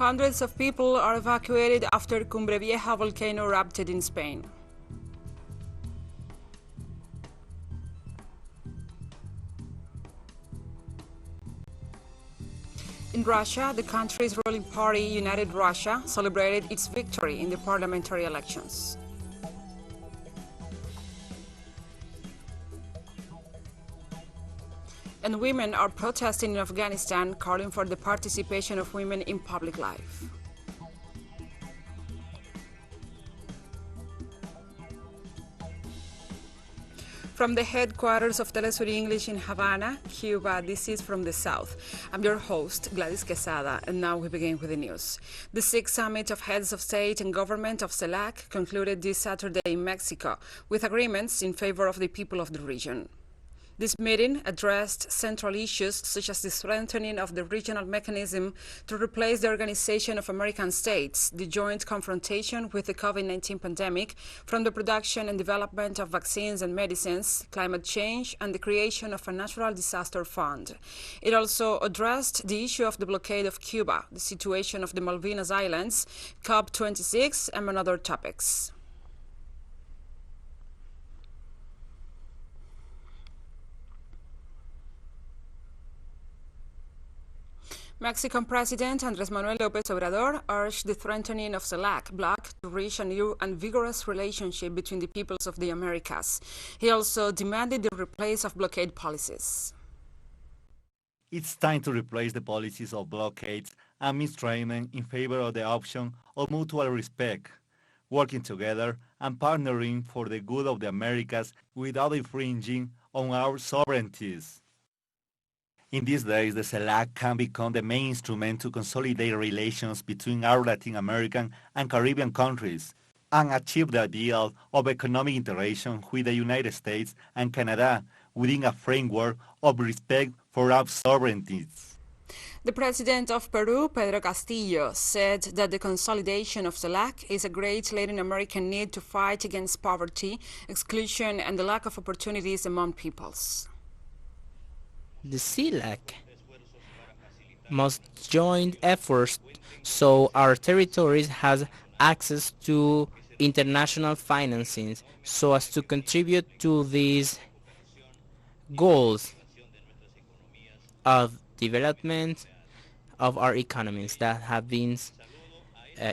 Hundreds of people are evacuated after Cumbre Vieja volcano erupted in Spain. In Russia, the country's ruling party, United Russia, celebrated its victory in the parliamentary elections. And women are protesting in Afghanistan, calling for the participation of women in public life. From the headquarters of TeleSUR English in Havana, Cuba, this is From the South. I'm your host, Gladys Quesada, and now we begin with the news. The sixth summit of heads of state and government of CELAC concluded this Saturday in Mexico, with agreements in favor of the people of the region. This meeting addressed central issues such as the strengthening of the regional mechanism to replace the Organization of American States, the joint confrontation with the COVID-19 pandemic, from the production and development of vaccines and medicines, climate change, and the creation of a natural disaster fund. It also addressed the issue of the blockade of Cuba, the situation of the Malvinas Islands, COP26, among other topics. Mexican President Andrés Manuel López Obrador urged the strengthening of CELAC bloc to reach a new and vigorous relationship between the peoples of the Americas. He also demanded the replace of blockade policies. It's time to replace the policies of blockades and mistreatment in favor of the option of mutual respect, working together and partnering for the good of the Americas without infringing on our sovereignties. In these days, the CELAC can become the main instrument to consolidate relations between our Latin American and Caribbean countries and achieve the ideal of economic integration with the United States and Canada within a framework of respect for our sovereignties. The president of Peru, Pedro Castillo, said that the consolidation of CELAC is a great Latin American need to fight against poverty, exclusion, and the lack of opportunities among peoples. The CELAC must join efforts so our territories has access to international financing so as to contribute to these goals of development of our economies that have been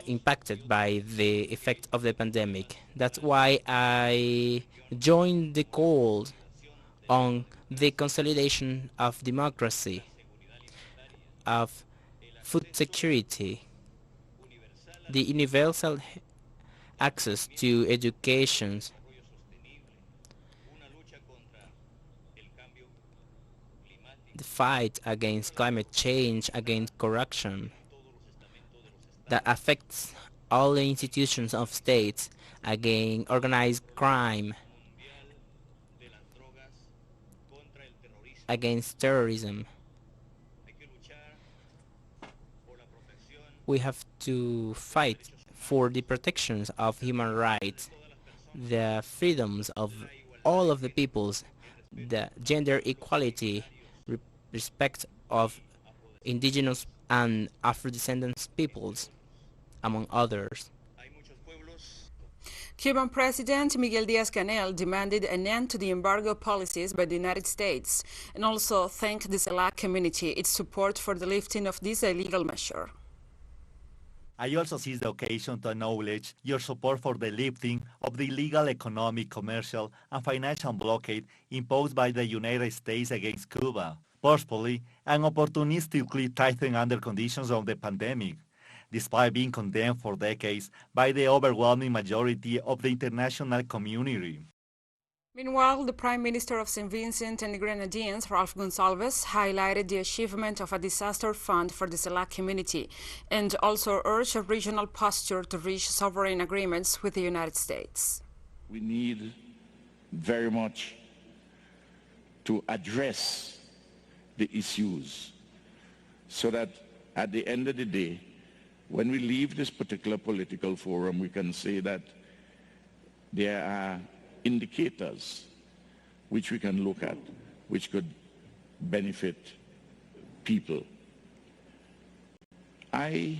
impacted by the effect of the pandemic. That's why I joined the call on the consolidation of democracy, of food security, the universal access to education, the fight against climate change, against corruption that affects all the institutions of states, against organized crime, against terrorism. We have to fight for the protections of human rights, the freedoms of all of the peoples, the gender equality, respect of indigenous and Afro-descendants peoples, among others. Cuban President Miguel Díaz-Canel demanded an end to the embargo policies by the United States and also thanked the CELAC community its support for the lifting of this illegal measure. I also seize the occasion to acknowledge your support for the lifting of the illegal economic, commercial, and financial blockade imposed by the United States against Cuba, forcefully and opportunistically tightened under conditions of the pandemic, despite being condemned for decades by the overwhelming majority of the international community. Meanwhile, the Prime Minister of St. Vincent and the Grenadines, Ralph Gonsalves, highlighted the achievement of a disaster fund for the CELAC community and also urged a regional posture to reach sovereign agreements with the United States. We need very much to address the issues so that at the end of the day, when we leave this particular political forum, we can say that there are indicators which we can look at, which could benefit people. I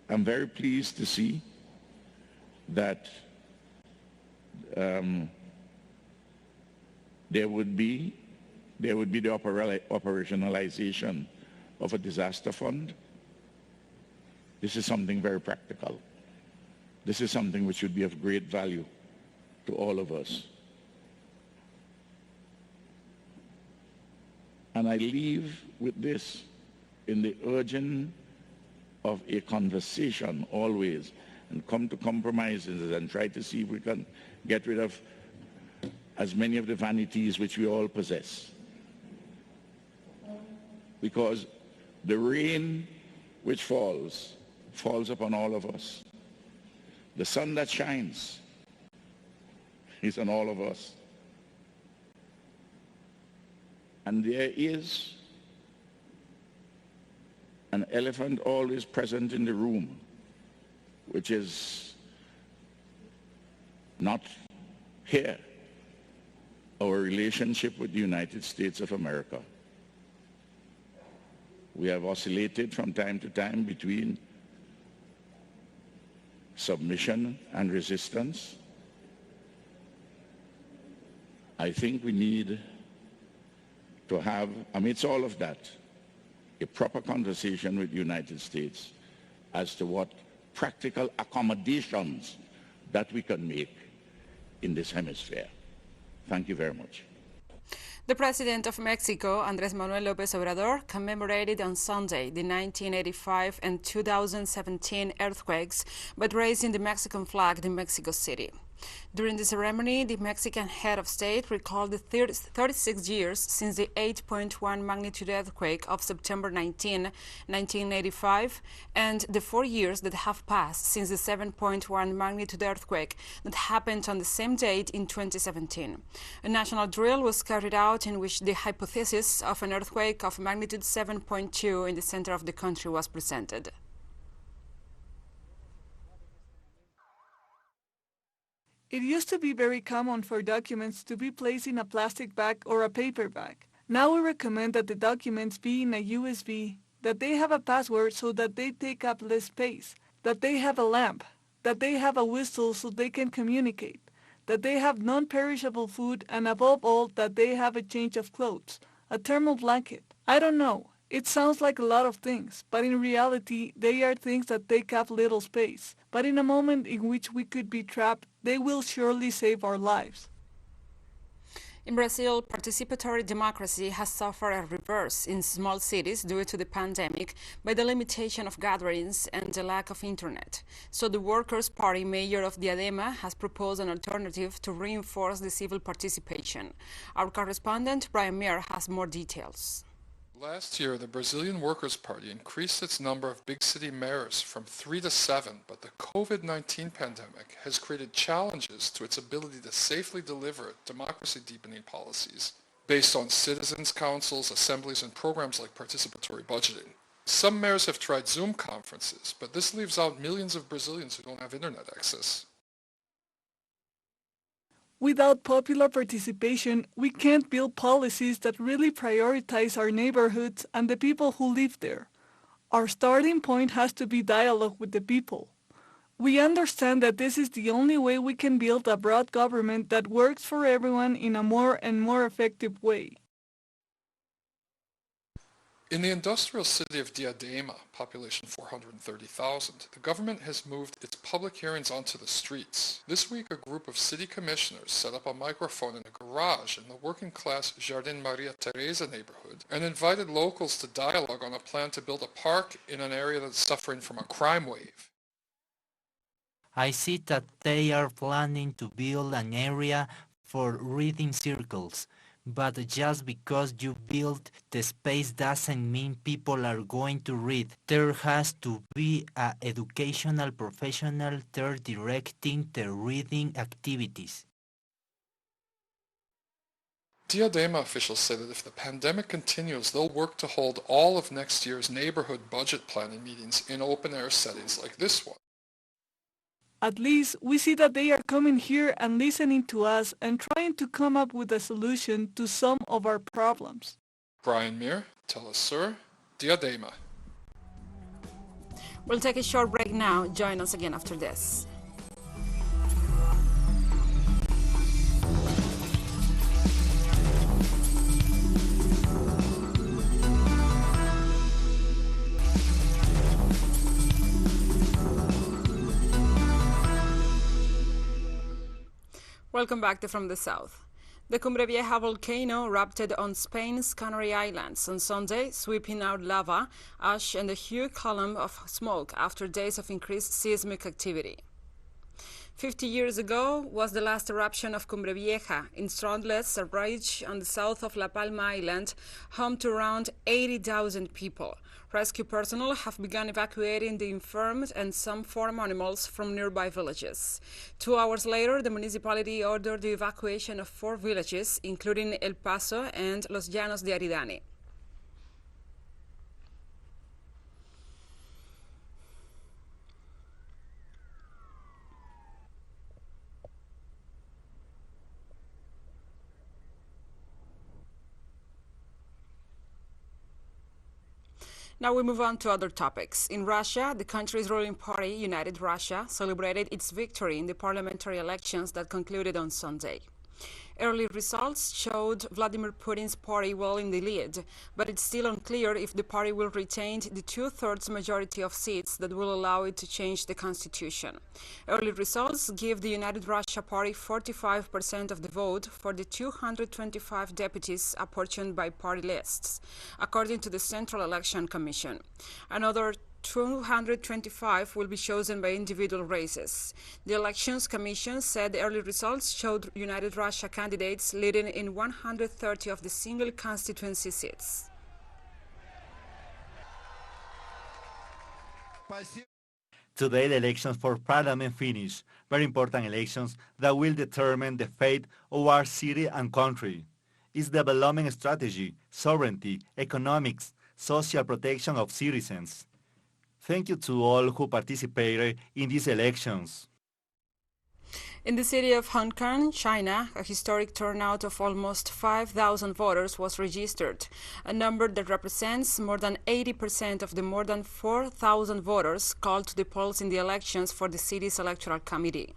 I'm very pleased to see that there would be the operationalization of a disaster fund. This is something very practical. This is something which would be of great value to all of us. And I leave with this in the urging of a conversation always, and come to compromises and try to see if we can get rid of as many of the vanities which we all possess. Because the rain which falls upon all of us. The sun that shines is on all of us. And there is an elephant always present in the room, which is not here, our relationship with the United States of America. We have oscillated from time to time between submission and resistance. I think we need to have, amidst all of that, a proper conversation with the United States as to what practical accommodations that we can make in this hemisphere. Thank you very much. The President of Mexico, Andrés Manuel López Obrador, commemorated on Sunday the 1985 and 2017 earthquakes by raising the Mexican flag in Mexico City. During the ceremony, the Mexican head of state recalled the 36 years since the 8.1 magnitude earthquake of September 19, 1985, and the 4 years that have passed since the 7.1 magnitude earthquake that happened on the same date in 2017. A national drill was carried out in which the hypothesis of an earthquake of magnitude 7.2 in the center of the country was presented. It used to be very common for documents to be placed in a plastic bag or a paper bag. Now we recommend that the documents be in a USB, that they have a password so that they take up less space, that they have a lamp, that they have a whistle so they can communicate, that they have non-perishable food, and above all, that they have a change of clothes, a thermal blanket. I don't know. It sounds like a lot of things, but in reality, they are things that take up little space. But in a moment in which we could be trapped, they will surely save our lives. In Brazil, participatory democracy has suffered a reverse in small cities due to the pandemic by the limitation of gatherings and the lack of internet. So the Workers' Party mayor of Diadema has proposed an alternative to reinforce the civil participation. Our correspondent, Brian Muir, has more details. Last year, the Brazilian Workers' Party increased its number of big city mayors from 3 to 7, but the COVID-19 pandemic has created challenges to its ability to safely deliver democracy-deepening policies based on citizens' councils, assemblies, and programs like participatory budgeting. Some mayors have tried Zoom conferences, but this leaves out millions of Brazilians who don't have internet access. Without popular participation, we can't build policies that really prioritize our neighborhoods and the people who live there. Our starting point has to be dialogue with the people. We understand that this is the only way we can build a broad government that works for everyone in a more and more effective way. In the industrial city of Diadema, population 430,000, the government has moved its public hearings onto the streets. This week, a group of city commissioners set up a microphone in a garage in the working-class Jardim Maria Teresa neighborhood and invited locals to dialogue on a plan to build a park in an area that's suffering from a crime wave. I see that they are planning to build an area for reading circles. But just because you build the space doesn't mean people are going to read. There has to be an educational professional there directing the reading activities. Diadema officials say that if the pandemic continues, they'll work to hold all of next year's neighborhood budget planning meetings in open-air settings like this one. At least we see that they are coming here and listening to us and trying to come up with a solution to some of our problems. Brian Muir, TeleSUR, Diadema. We'll take a short break now. Join us again after this. Welcome back to From the South. The Cumbre Vieja volcano erupted on Spain's Canary Islands on Sunday, sweeping out lava, ash, and a huge column of smoke after days of increased seismic activity. 50 years ago was the last eruption of Cumbre Vieja in Strondlets, a ridge on the south of La Palma Island, home to around 80,000 people. Rescue personnel have begun evacuating the infirm and some farm animals from nearby villages. 2 hours later, the municipality ordered the evacuation of 4 villages, including El Paso and Los Llanos de Aridane. Now we move on to other topics. In Russia, the country's ruling party, United Russia, celebrated its victory in the parliamentary elections that concluded on Sunday. Early results showed Vladimir Putin's party well in the lead, but it's still unclear if the party will retain the 2/3 majority of seats that will allow it to change the constitution. Early results give the United Russia party 45% of the vote for the 225 deputies apportioned by party lists, according to the Central Election Commission. Another 225 will be chosen by individual races. The Elections Commission said the early results showed United Russia candidates leading in 130 of the single constituency seats. Today, the elections for parliament finish, very important elections that will determine the fate of our city and country. Its development strategy, sovereignty, economics, social protection of citizens. Thank you to all who participated in these elections. In the city of Hong Kong, China, a historic turnout of almost 5,000 voters was registered, a number that represents more than 80% of the more than 4,000 voters called to the polls in the elections for the city's electoral committee.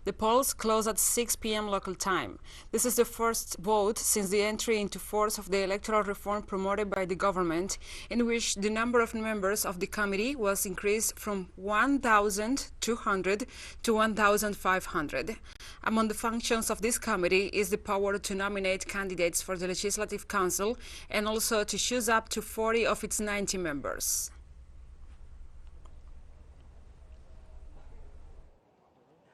The polls close at 6 p.m. local time. This is the first vote since the entry into force of the electoral reform promoted by the government, in which the number of members of the committee was increased from 1,200 to 1,500. Among the functions of this committee is the power to nominate candidates for the Legislative Council and also to choose up to 40 of its 90 members.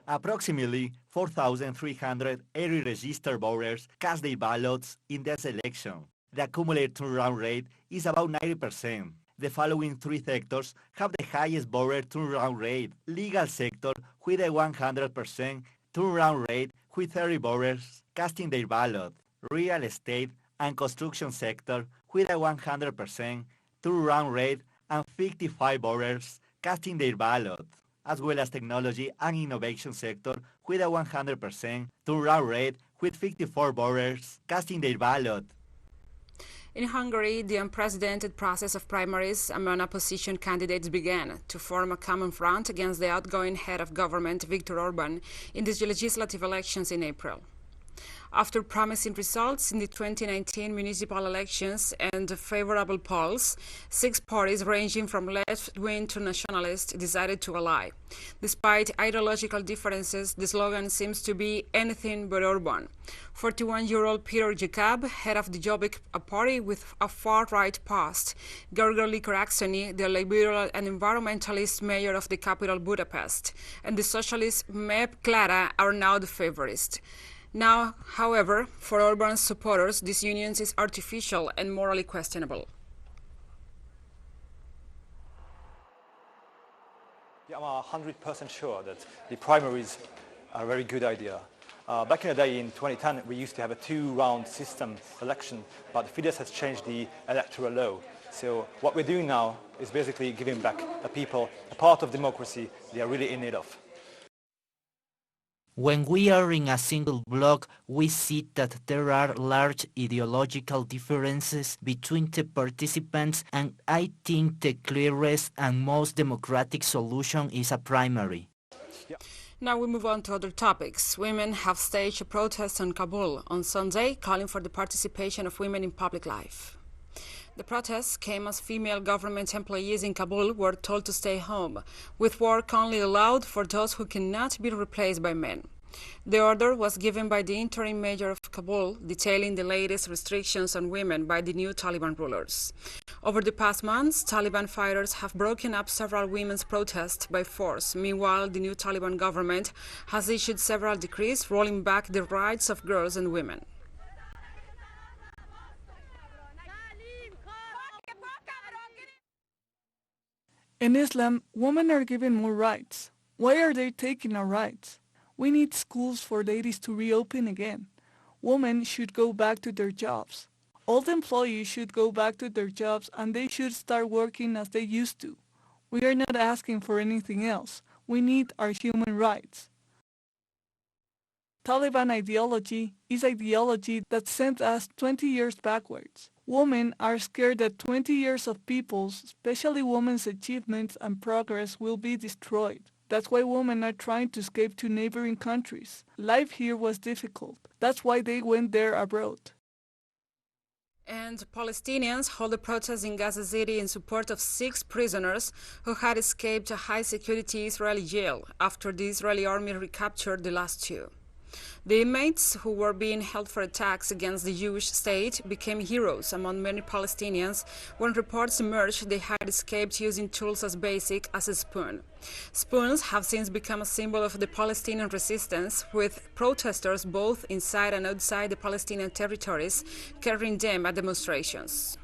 Approximately 4,380 registered voters cast their ballots in this election. The accumulated turnout rate is about 90%. The following 3 sectors have the highest voter turnout rate. Legal sector with a 100% turnout rate with 30 voters casting their ballot. Real estate and construction sector with a 100% turnout rate and 55 voters casting their ballot, as well as technology and innovation sector with a 100% turnout rate with 54 voters casting their ballot. In Hungary, the unprecedented process of primaries among opposition candidates began to form a common front against the outgoing head of government, Viktor Orban, in the legislative elections in April. After promising results in the 2019 municipal elections and favorable polls, 6 parties ranging from left-wing to nationalist decided to ally. Despite ideological differences, the slogan seems to be anything but Orban. 41-year-old Peter Jacob, head of the Jobbik, a party with a far-right past, Gergely Karácsony, the liberal and environmentalist mayor of the capital Budapest, and the socialist MEP Clara are now the favorites. Now, however, for Orban's supporters, this union is artificial and morally questionable. Yeah, I'm 100% sure that the primaries are a very good idea. Back in the day, in 2010, we used to have a 2-round system election, but Fidesz has changed the electoral law. So what we're doing now is basically giving back the people a part of democracy they are really in need of. When we are in a single block, we see that there are large ideological differences between the participants, and I think the clearest and most democratic solution is a primary. Now we move on to other topics. Women have staged a protest in Kabul on Sunday, calling for the participation of women in public life. The protests came as female government employees in Kabul were told to stay home, with work only allowed for those who cannot be replaced by men. The order was given by the interim mayor of Kabul, detailing the latest restrictions on women by the new Taliban rulers. Over the past months, Taliban fighters have broken up several women's protests by force. Meanwhile, the new Taliban government has issued several decrees rolling back the rights of girls and women. In Islam, women are given more rights. Why are they taking our rights? We need schools for ladies to reopen again. Women should go back to their jobs. All the employees should go back to their jobs and they should start working as they used to. We are not asking for anything else. We need our human rights. Taliban ideology is ideology that sent us 20 years backwards. Women are scared that 20 years of people's, especially women's achievements and progress will be destroyed. That's why women are trying to escape to neighboring countries. Life here was difficult. That's why they went there abroad. And Palestinians hold a protest in Gaza City in support of 6 prisoners who had escaped a high-security Israeli jail after the Israeli army recaptured the last 2. The inmates, who were being held for attacks against the Jewish state, became heroes among many Palestinians when reports emerged they had escaped using tools as basic as a spoon. Spoons have since become a symbol of the Palestinian resistance, with protesters both inside and outside the Palestinian territories carrying them at demonstrations.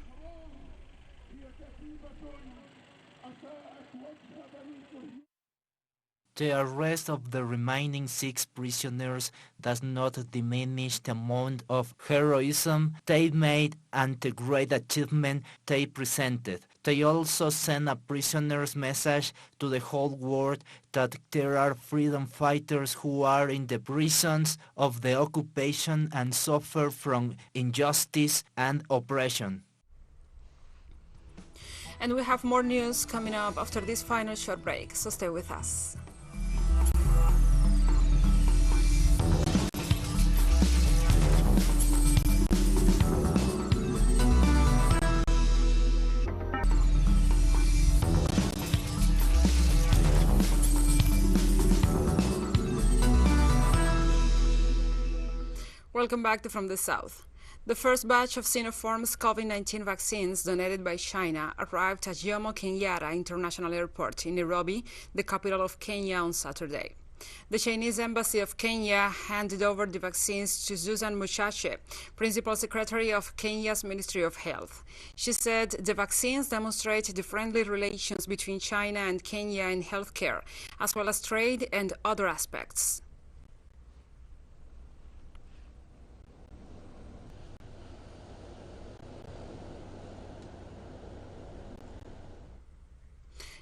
The arrest of the remaining 6 prisoners does not diminish the amount of heroism they made and the great achievement they presented. They also send a prisoner's message to the whole world that there are freedom fighters who are in the prisons of the occupation and suffer from injustice and oppression. And we have more news coming up after this final short break, so stay with us. Welcome back to From the South. The first batch of Sinopharm's COVID-19 vaccines donated by China arrived at Jomo Kenyatta International Airport in Nairobi, the capital of Kenya, on Saturday. The Chinese Embassy of Kenya handed over the vaccines to Susan Muchache, Principal Secretary of Kenya's Ministry of Health. She said the vaccines demonstrate the friendly relations between China and Kenya in healthcare, as well as trade and other aspects.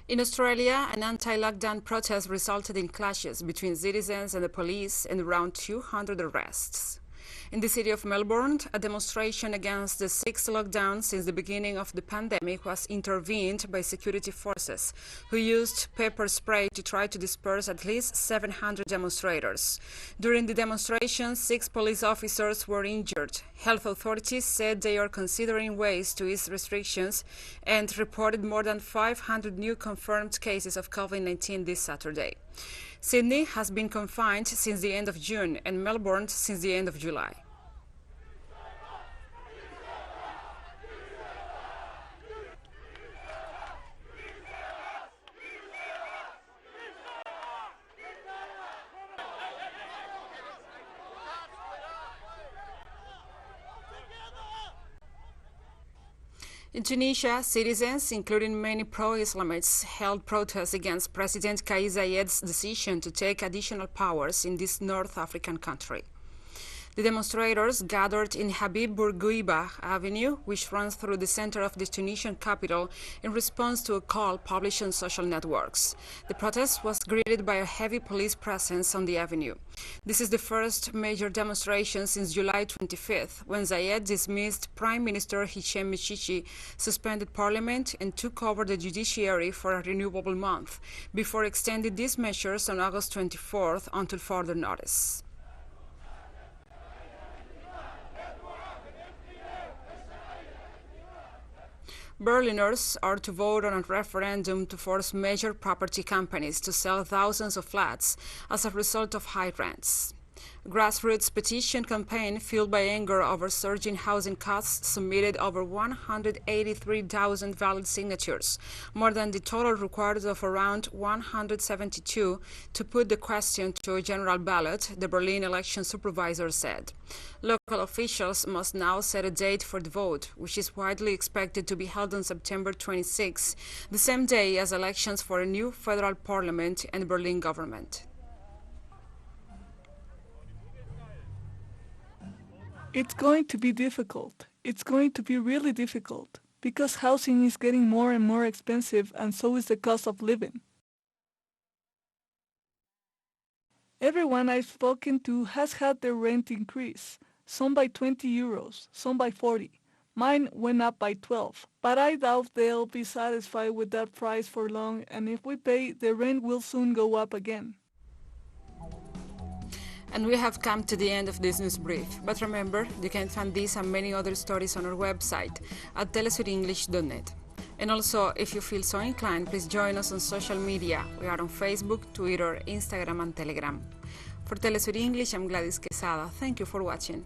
In Australia, an anti-lockdown protest resulted in clashes between citizens and the police and around 200 arrests. In the city of Melbourne, a demonstration against the 6th lockdown since the beginning of the pandemic was intervened by security forces, who used pepper spray to try to disperse at least 700 demonstrators. During the demonstration, 6 police officers were injured. Health authorities said they are considering ways to ease restrictions and reported more than 500 new confirmed cases of COVID-19 this Saturday. Sydney has been confined since the end of June and Melbourne since the end of July. In Tunisia, citizens, including many pro-Islamists, held protests against President Kais Saied's decision to take additional powers in this North African country. The demonstrators gathered in Habib Bourguiba Avenue, which runs through the center of the Tunisian capital, in response to a call published on social networks. The protest was greeted by a heavy police presence on the avenue. This is the first major demonstration since July 25th, when Zayed dismissed Prime Minister Hichem Mechichi, suspended parliament, and took over the judiciary for a renewable month, before extending these measures on August 24th until further notice. Berliners are to vote on a referendum to force major property companies to sell thousands of flats as a result of high rents. A grassroots petition campaign fueled by anger over surging housing costs submitted over 183,000 valid signatures, more than the total required of around 172 to put the question to a general ballot, the Berlin election supervisor said. Local officials must now set a date for the vote, which is widely expected to be held on September 26, the same day as elections for a new federal parliament and Berlin government. It's going to be difficult. It's going to be really difficult, because housing is getting more and more expensive, and so is the cost of living. Everyone I've spoken to has had their rent increase, some by 20 euros, some by 40. Mine went up by 12, but I doubt they'll be satisfied with that price for long, and if we pay, the rent will soon go up again. And we have come to the end of this news brief. But remember, you can find this and many other stories on our website at telesurenglish.net. And also, if you feel so inclined, please join us on social media. We are on Facebook, Twitter, Instagram, and Telegram. For TeleSUR English, I'm Gladys Quesada. Thank you for watching.